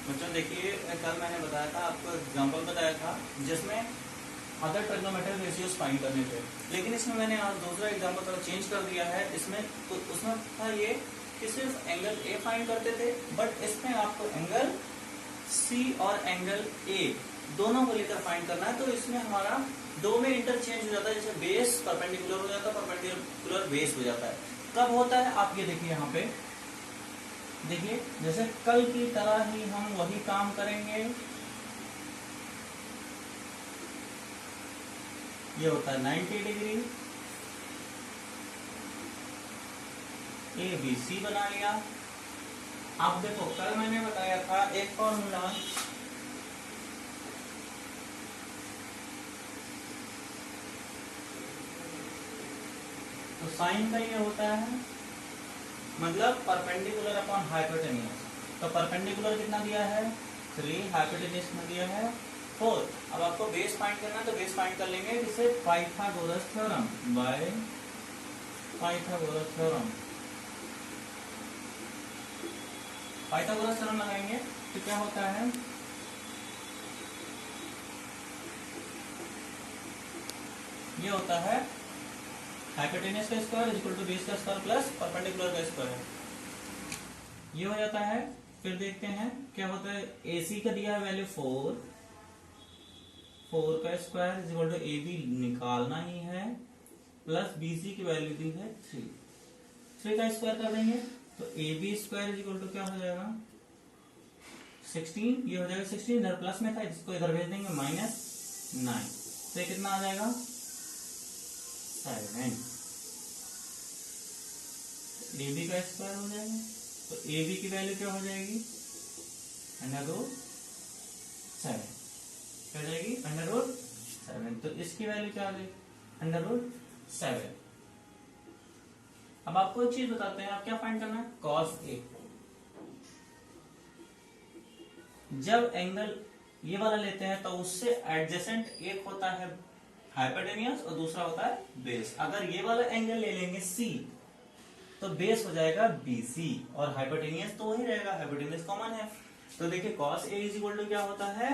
बच्चों देखिए, कल मैंने बताया था, आपको एग्जांपल बताया था जिसमें अदर ट्रिग्नोमेट्रिक रेशियोज फाइंड करने थे, लेकिन इसमें मैंने आज दूसरा एग्जांपल थोड़ा चेंज कर दिया है। इसमें तो उसमें था ये कि सिर्फ एंगल ए फाइंड करते थे, बट इसमें आपको एंगल सी और एंगल ए दोनों को लेकर फाइंड करना है। तो इसमें हमारा दो में इंटरचेंज हो जाता है, जैसे बेस परपेंडिकुलर हो जाता है, परपेंडिकुलर बेस हो जाता है। कब होता है आप ये देखिए, यहाँ पे देखिए, जैसे कल की तरह ही हम वही काम करेंगे। ये होता है 90 डिग्री, ए बी सी बना लिया। आप देखो, कल मैंने बताया था एक फॉर्मूला, तो साइन का ये होता है मतलब परपेंडिकुलर अपॉन हाइपोटेन्यूज। तो परपेंडिकुलर कितना दिया है 3, हाइपोटेन्यूज कितना दिया है 4। अब आपको बेस फाइंड करना है, तो बेस फाइंड कर लेंगे जिससे Pythagoras theorem by Pythagoras theorem. Pythagoras theorem लगाएंगे तो क्या होता है, ये होता है हाइपोटेन्यूज का स्क्वायर इक्वल टू बेस का स्क्वायर प्लस परपेंडिकुलर का स्क्वायर, ये हो जाता है। फिर देखते हैं क्या होता है, AC का दिया है वैल्यू 4 का स्क्वायर इक्वल टू AB निकालना ही है, प्लस BC की वैल्यू दी है 3 का स्क्वायर कर देंगे तो AB स्क्वायर इक्वल टू क्या हो जाएगा 16, ये हो जाएगा 16, इधर प्लस में था इसको इधर भेज देंगे -9, तो कितना आ जाएगा 7। AB का स्क्वायर हो जाएगा, तो AB की वैल्यू क्या हो जाएगी √7, क्या हो जाएगी √7, तो इसकी वैल्यू क्या आ गई √7। अब आपको एक चीज बताते हैं, आप क्या फाइंड करना है, cos A। जब एंगल ये वाला लेते हैं तो उससे एडजेसेंट एक होता है हाइपोटेन्यूज और दूसरा होता है बेस। अगर ये वाला एंगल ले लेंगे C तो बेस हो जाएगा BC और हाइपोटेन्यूज तो वही रहेगा, हाइपोटेन्यूज कॉमन है। तो देखिए cos A is equal to क्या होता है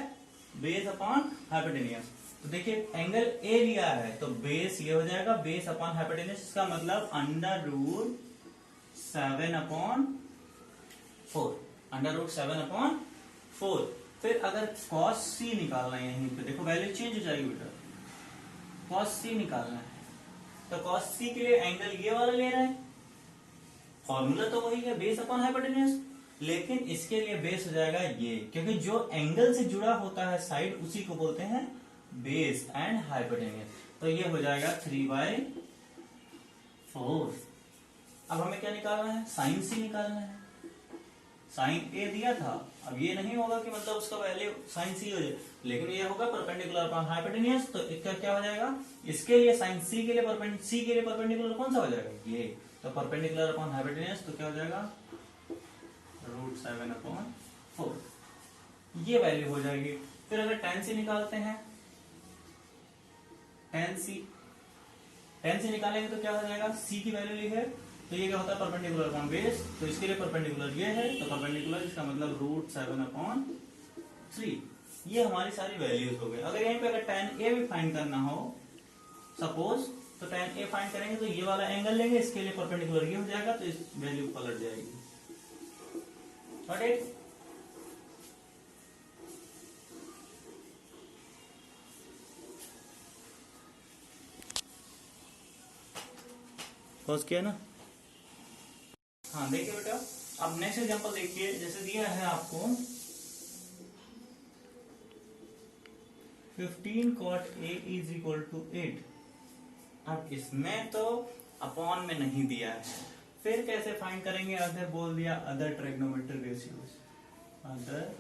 बेस अपॉन हाइपोटेन्यूज। तो देखिए एंगल A लिया है तो बेस ये हो जाएगा बेस अपॉन हाइपोटेन्यूज, इसका मतलब √7/4। फिर अगर cos C निकालना है यहीं पे, देखो वैल्यू चेंज हो जाएगी बेटा, cos C निकालना है तो cos C के लिए एंगल ये वाला ले रहे हैं, फॉर्मूला तो वही है बेस अपॉन हाइपोटेन्यूज, लेकिन इसके लिए बेस हो जाएगा ये, क्योंकि जो एंगल से जुड़ा होता है साइड उसी को बोलते हैं बेस एंड हाइपोटेन्यूज। तो ये हो जाएगा 3/4। अब हमें क्या निकालना है, साइन C निकालना है। साइन A दिया था, अब ये नहीं होगा कि मतलब उसका वैल्यू साइन C हो जाए, लेकिन ये होगा परपेंडिकुलर अपॉन हाइपोटेन्यूज। तो इसका क्या हो जाएगा, इसके लिए साइन C के लिए परपेंडिकुलर कौन सा हो जाएगा ये, तो परपेंडिकुलर अपॉन हाइपोटेन्यूज तो क्या हो जाएगा √7/4, ये वैल्यू हो जाएगी। फिर अगर tan C निकालते हैं, tan C निकालेंगे तो क्या हो जाएगा, C की वैल्यू ली है तो ये क्या होता है परपेंडिकुलर अपॉन बेस, तो इसके लिए परपेंडिकुलर ये है, तो परपेंडिकुलर इसका मतलब √7/3। ये हमारी सारी वैल्यूज हो गई। अगर यहीं पे अगर tan A भी फाइंड करना हो सपोज, तो tan A फाइंड करेंगे तो ये वाला एंगल लेंगे, इसके लिए परपेंडिकुलर ये हो जाएगा, तो इस वैल्यू पलट जाएगी। Got it? पॉज किया ना। हाँ देखिए बेटा, अब नेक्स्ट एग्जांपल देखिए, जैसे दिया है आपको 15 cot A is equal to 8। अब इसमें तो अपॉन में नहीं दिया है, फिर कैसे फाइंड करेंगे, अदर बोल दिया, other trigonometric ratios, other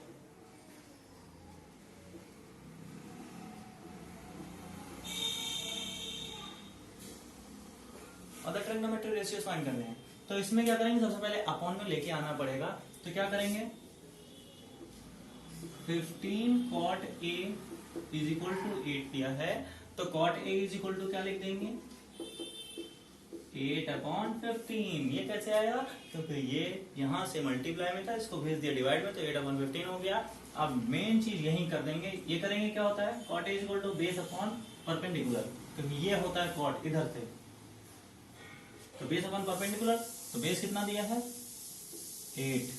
trigonometric ratios find करने हैं। तो इसमें क्या करेंगे, सबसे पहले अपॉन में लेके आना पड़ेगा, तो क्या करेंगे 15 cot A is equal to 8 दिया है, तो cot A is equal to क्या लिख देंगे 8/15। ये कैसे आया? क्योंकि ये यहाँ से मल्टीप्लाई में था, इसको भेज दिया डिवाइड में, तो 8/15 हो गया। अब मेन चीज यही कर देंगे, ये करेंगे क्या होता है, cot is equal to base upon perpendicular, क्योंकि ये होता है कॉट इधर से, तो बेस अपॉन परपेंडिकुलर, तो बेस कितना दिया है 8,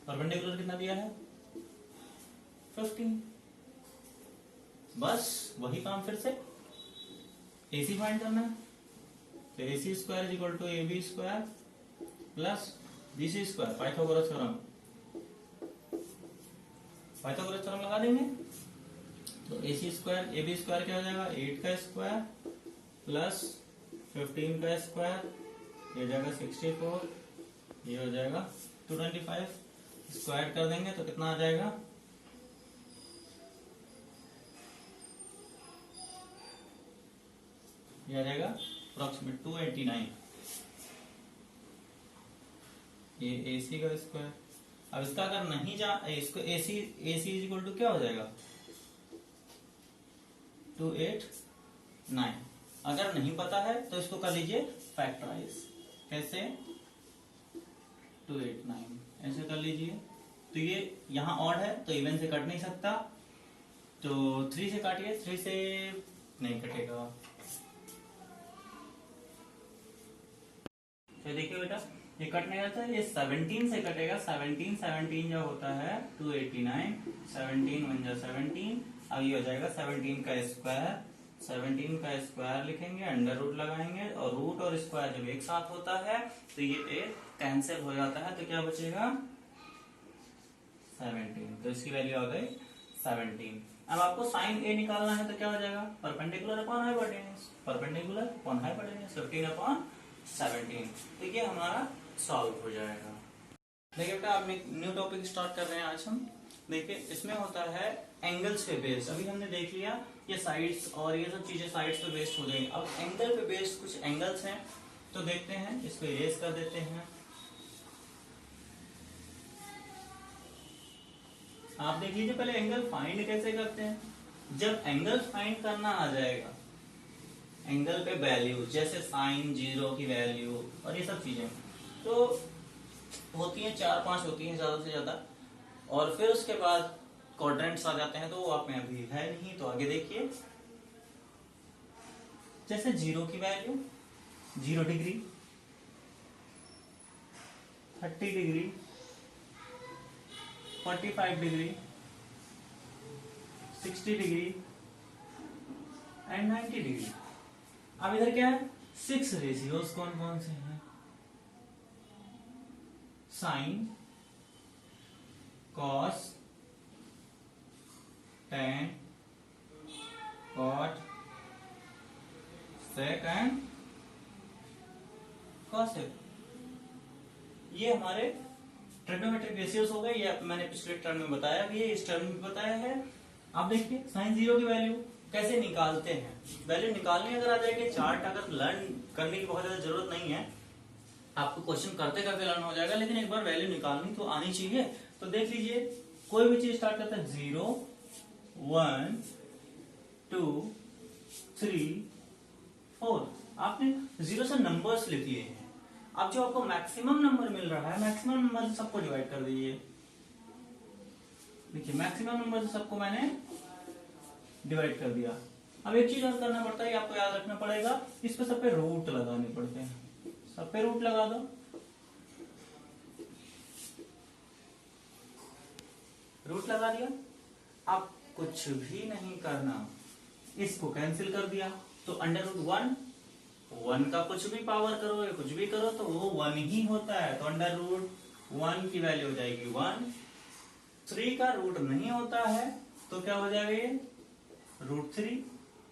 परपेंडिकुलर कितना दिया है 15। बस वही काम फिर से AC फाइंड करना है, तो AC square is equal to AB square plus BC square, Pythagoras theorem लगा देंगे। तो AC स्क्वायर AB स्क्वायर क्या हो जाएगा 8 का स्क्वायर प्लस 15 का स्क्वायर, ये हो जाएगा 64, ये हो जाएगा 225, स्क्वायर कर देंगे तो कितना आ जाएगा, ये आ जाएगा अप्रोक्सीमेट 289। ये AC का स्क्वायर, अब इसका अगर नहीं इसको AC इज इक्वल टू क्या हो जाएगा 289। अगर नहीं पता है तो इसको कर लीजिए फैक्टराइज, कैसे 289 ऐसे कर लीजिए। तो ये यहाँ ऑड है तो इवन से कट नहीं सकता, तो 3 से काटिए, 3 से नहीं कटेगा। तो देखिए बेटा ये कट नहीं रहता है, ये 17 से कटेगा, 17 जो होता है 289, 17 1 जा 17, अब ये हो जाएगा 17 का स्क्वायर, 17 का स्क्वायर लिखेंगे, अंडर रूट लगाएंगे, और रूट और स्क्वायर जब एक साथ होता है तो ये कैंसिल हो जाता है, तो क्या बचेगा 17, तो इसकी वैल्यू आ गई 17। अब आपको साइन A निकालना है तो क्या हो जाएगा perpendicular upon hypotenuse, perpendicular upon hypotenuse 15/17, तो ये हमारा सॉल्व हो जाएगा। देखिए बेटा अब न्यू टॉपिक स्टार्ट कर रहे हैं आज हम। देखिए इसमें होता है एंगल्स पे बेस्ड, अभी हमने देख लिया ये साइड्स और ये सब चीजें साइड्स पे बेस्ड हो गई, अब एंगल पे बेस्ड कुछ एंगल्स हैं तो देखते हैं, इसको इरेज कर देते हैं। आप देख लीजिए पहले एंगल फाइंड कैसे करते हैं, जब एंगल फाइंड करना आ जाएगा, एंगल पे वैल्यू जैसे साइन 0 की वैल्यू और ये सब चीजें तो होती हैं 4-5 होती हैं ज्यादा से ज्यादा, और फिर उसके बाद क्वाड्रेंट्स आ जाते हैं, तो वो आप में अभी है नहीं, तो आगे देखिए जैसे 0 की value 0 degree, 30 degree, 45 degree, 60 degree and 90 degree. अब इधर क्या है 6 रेशियोज कौन कौन से हैं, sine, cos, tan, cot, sec and cosec, ये हमारे ट्रिग्नोमेट्रिक रेशियोज हो गए। ये मैंने पिछले टर्म में बताया भी है, इस टर्म में बताया है। अब देखिए साइन 0 की वैल्यू कैसे निकालते हैं, वैल्यू निकालने अगर आ जाएगी, चार्ट अगर लर्न करने की बहुत ज्यादा जरूरत नहीं है, आपको क्वेश्चन करते करते लर्न हो जाएगा, लेकिन एक बार वैल्यू निकालनी तो आनी चाहिए। तो देख लीजिए कोई भी चीज स्टार्ट करता है 0 1 2 3 4, आपने 0 से नंबर्स लिख लिए हैं। अब जो आपको मैक्सिमम नंबर मिल रहा है, मैक्सिमम नंबर से सबको डिवाइड कर दीजिए। देखिए मैक्सिमम नंबर से सबको मैंने डिवाइड कर दिया। अब एक चीज और करना पड़ता है, आपको याद रखना पड़ेगा, इस पे सब पे रूट लगाने पड़ते हैं, सब पे रूट लगा दो, रूट लगा दिया। अब कुछ भी नहीं करना, इसको कैंसिल कर दिया, तो अंडर रूट 1 का कुछ भी पावर करो या कुछ भी करो तो वो 1 ही होता है, तो अंडर रूट 1 की वैल्यू हो जाएगी 1। 3 का रूट नहीं होता है तो क्या हो जाएगा ये रूट 3,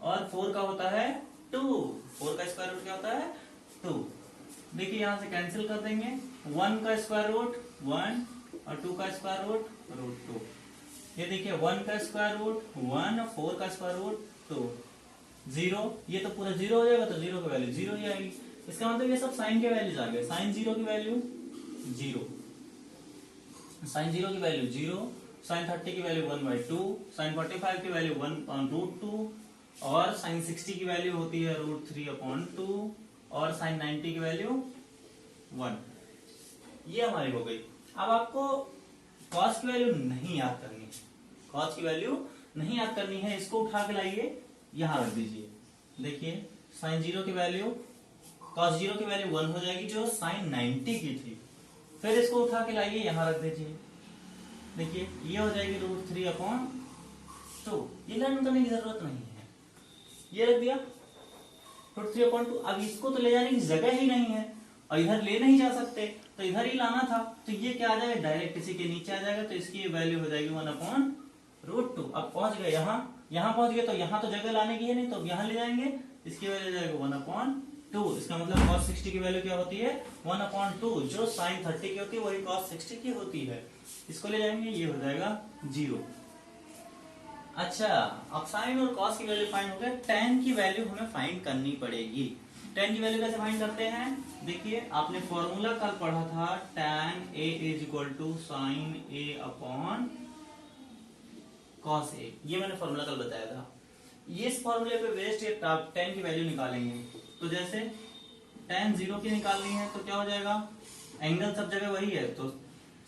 और 4 का होता है 2, 4 का स्क्वायर रूट क्या होता है 2। देखिए यहां से कैंसिल कर देंगे, 1 का स्क्वायर रूट 1 और 2 का स्क्वायर रूट रूट 2। ये देखिए 1 का स्क्वायर रूट 1 और 4 का स्क्वायर रूट 2, 0, ये तो पूरा 0 हो जाएगा, तो 0 की वैल्यू 0 ही आएगी। इसका मतलब ये सब साइन के वैल्यूज आ गए, साइन 0 की वैल्यू 0, साइन 0 की वैल्यू 0, साइन 30 की वैल्यू 1/2, साइन 45 की वैल्यू 1/√2, और साइन 60 की वैल्यू होती है √3/2, और साइन 90 की वैल्यू 1। ये हमारी हो गई। अब आपको कॉस की वैल्यू नहीं याद करनी है, कॉस की वैल्यू नहीं याद करनी है, इसको उठा के लाइए यहां रख दीजिए। देखिए साइन 0 की वैल्यू, कॉस 0 की वैल्यू 1 हो जाएगी जो साइन 90 की थी। फिर इसको उठा के लाइए यहां रख दीजिए। देखिए ये हो जाएगी √3/2। ये लर्न करने की जरूरत नहीं है, ये रख दिया √3/2। अब इसको तो ले जाने की जगह ही नहीं है और इधर ले नहीं जा सकते, तो इधर ही लाना था, तो ये क्या आ जाएगा, डायरेक्ट इसी के नीचे आ जाएगा, तो इसकी वैल्यू हो जाएगी 1/√2। अब पहुंच गए यहां पहुंच गए, तो यहां तो जगह लाने की है नहीं, तो यहां ले जाएंगे, इसकी वैल्यू जाएगा 1/2। इसका मतलब cos 60 की वैल्यू क्या होती है 1/2, जो sin 30 की होती है वही cos 60 की होती है। इसको ले जाएंगे, ये हो जाएगा 0। अच्छा, अब साइन और cos की वैल्यू फाइंड हो गया, tan की वैल्यू हमें फाइंड करनी पड़ेगी। tan की वैल्यू कैसे फाइंड करते हैं, देखिए आपने फॉर्मूला कल पढ़ा था, tan A = sin A/cos A, ये मैंने फॉर्मूला कल बताया था। ये इस फॉर्मूले पे बेस्ड ये tan की वैल्यू निकालेंगे। तो जैसे tan 0 की निकालनी है तो क्या हो जाएगा, एंगल सब जगह वही है, तो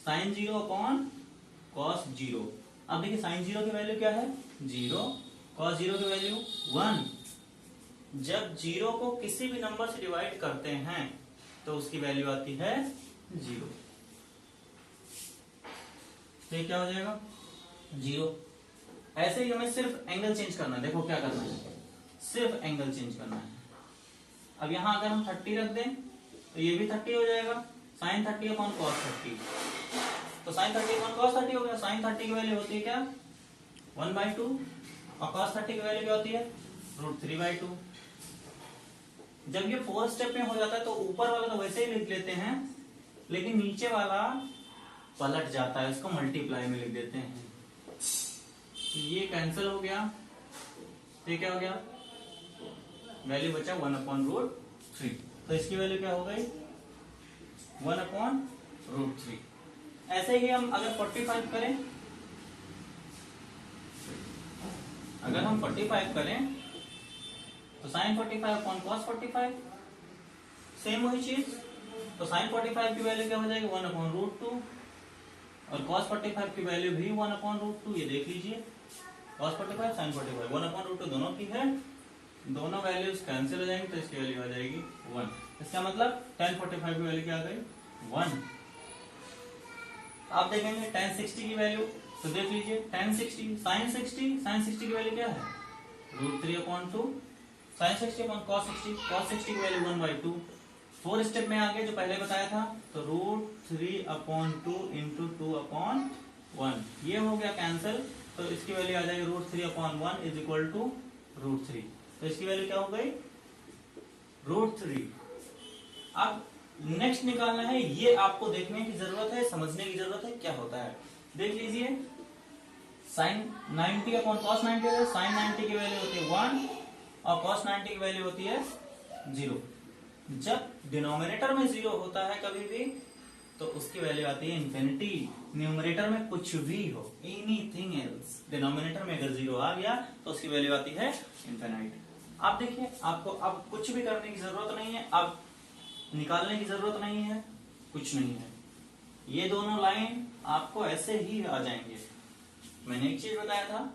sin 0/cos 0। अब देखिए sin 0 की वैल्यू क्या है 0, cos 0 की वैल्यू 1। जब 0 को किसी भी नंबर से डिवाइड करते हैं तो उसकी वैल्यू आती है 0। तो ये क्या हो जाएगा 0। ऐसे ही हमें सिर्फ एंगल चेंज करना है। देखो क्या करना है, सिर्फ एंगल चेंज करना है। अब यहां अगर हम 30 रख दें तो ये भी 30 हो जाएगा, sin 30/cos 30। तो sin 30/cos 30 हो गया। sin 30 की वैल्यू होती है क्या 1/2 और cos 30 की वैल्यू क्या होती है √3/2। जब ये 4 स्टेप में हो जाता है तो ऊपर वाला तो वैसे ही लिख लेते हैं, लेकिन नीचे वाला पलट जाता है, इसको मल्टीप्लाई में लिख देते हैं। तो ये कैंसिल हो गया, तो ये क्या हो गया, वैल्यू बचा 1/√3। तो इसकी वैल्यू क्या हो गई 1/√3। ऐसे ही हम अगर 45 करें, अगर हम 45 करें तो sin 45/cos 45, सेम वही चीज। तो sin 45 की वैल्यू क्या हो जाएगी 1/√2 और cos 45 की वैल्यू भी 1/√2। ये देख लीजिए, cos 45 sin 45 1/√2 दोनों की है, दोनों वैल्यूज कैंसिल हो जाएंगे, तो इसकी वैल्यू आ जाएगी 1। इसका मतलब tan 45 की वैल्यू क्या आ गई 1। आप देखेंगे tan 60 की वैल्यू, तो देख लीजिए tan 60 sin 60 की वैल्यू क्या है √3/2, sin 60/cos 60 की वैल्यू 1/2। 4 स्टेप में आगे जो पहले बताया था, तो √3/2 × 2/1, ये हो गया कैंसिल, तो इसकी वैल्यू आ जाएगी √3/1 = √3। तो इसकी वैल्यू क्या हो गई √3। अब नेक्स्ट निकालना है, ये आपको देखने की जरूरत है, समझने की जरूरत है क्या होता है। देख लीजिए sin 90/cos 90 है, sin 90 की वैल्यू होती है 1 और cos 90 की वैल्यू होती है 0। जब डिनोमिनेटर में 0 होता है कभी भी, तो उसकी वैल्यू आती है इंफिनिटी। न्यूमरेटर में कुछ भी हो, एनीथिंग एल्स, डिनोमिनेटर में अगर 0 आ गया तो उसकी वैल्यू आती है इंफिनाइट। आप देखिए, आपको अब कुछ भी करने की जरूरत नहीं है, अब निकालने की जरूरत नहीं है, कुछ नहीं है। ये दोनों लाइन आपको ऐसे ही आ जाएंगे। मैंने एक चीज बताया था,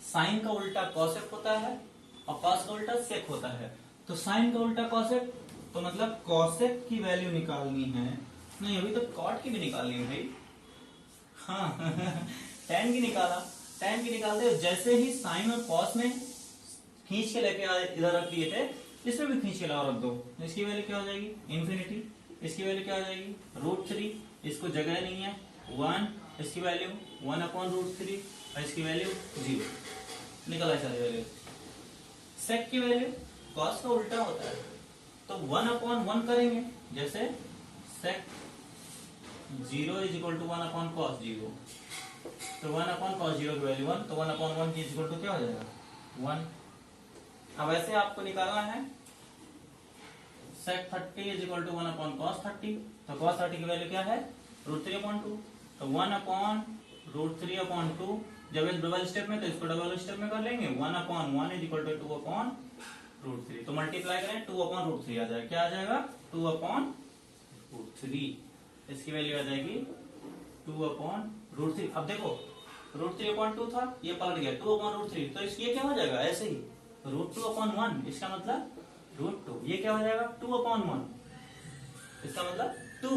साइन का उल्टा कॉसेक होता है और कॉस का उल्टा सेक होता है। तो साइन का उल्टा कॉसेक, तो मतलब कॉसेक की वैल्यू निकालनी है, नहीं अभी तो कॉट की भी निकालनी है भाई, हाँ tan की निकाला, tan की निकालते जैसे ही साइन और कॉस में खींच के लेके इधर रख दिए थे, इसमें भी खींच के लाओ रख दो, इसकी वैल्यू क्या हो जाएगी इन्फिनिटी। इसकी वैल्यू क्या हो जाएगी √3, इसको जगह नहीं है 1, इसकी वैल्यू 1/√3 और इसकी वैल्यू 0। निकला सारी वैल्यू। सेक की वैल्यू कॉस का उल्टा होता है, तो 1/1 करेंगे, जैसे सेक 0 = 1/cos 0, तो 1/cos 0 की वैल्यू 1, तो 1/1 की इक्वल टू क्या हो जाएगा 1। अब ऐसे आपको निकालना है sec 30 = 1/cos 30, तो cos 30 की वैल्यू क्या है √3/2, तो 1/√3/2। जब एक डबल स्टेप में तो इसको डबल स्टेप में कर लेंगे, 1/1 = 2/2 √3। तो मल्टीप्लाई करें 2/√3 आ जाएगा। क्या आ जाएगा? 2/√3। इसकी वैल्यू आ जाएगी 2/√3। अब देखो √3/2 था, ये पलट गया 2/√3, तो ये क्या हो जाएगा? ऐसे ही √2/1, इसका मतलब √2। ये क्या हो जाएगा? 2/1, इसका मतलब 2।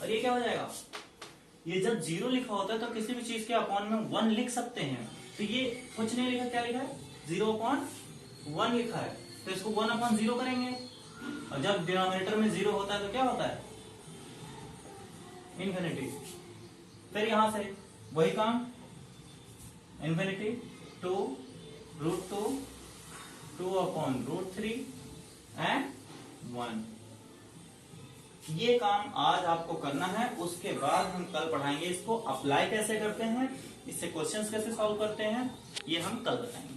और ये क्या हो जाएगा? ये जब 0 लिखा होता है तो किसी भी चीज के अपॉन में 1 लिख सकते हैं। तो ये कुछ नहीं लिखा, क्या लिखा है? 0/1 लिखा है, तो इसको 1/0 करेंगे। और जब डिनोमिनेटर में 0 होता है तो क्या होता है? इन्फिनिटी। फिर यहां से वही काम, इन्फिनिटी 2 √2 2/√3 एंड 1। ये काम आज आपको करना है, उसके बाद हम कल पढ़ाएंगे इसको अप्लाई कैसे करते हैं, इससे क्वेश्चंस कैसे सॉल्व करते हैं, ये हम कल बताएंगे।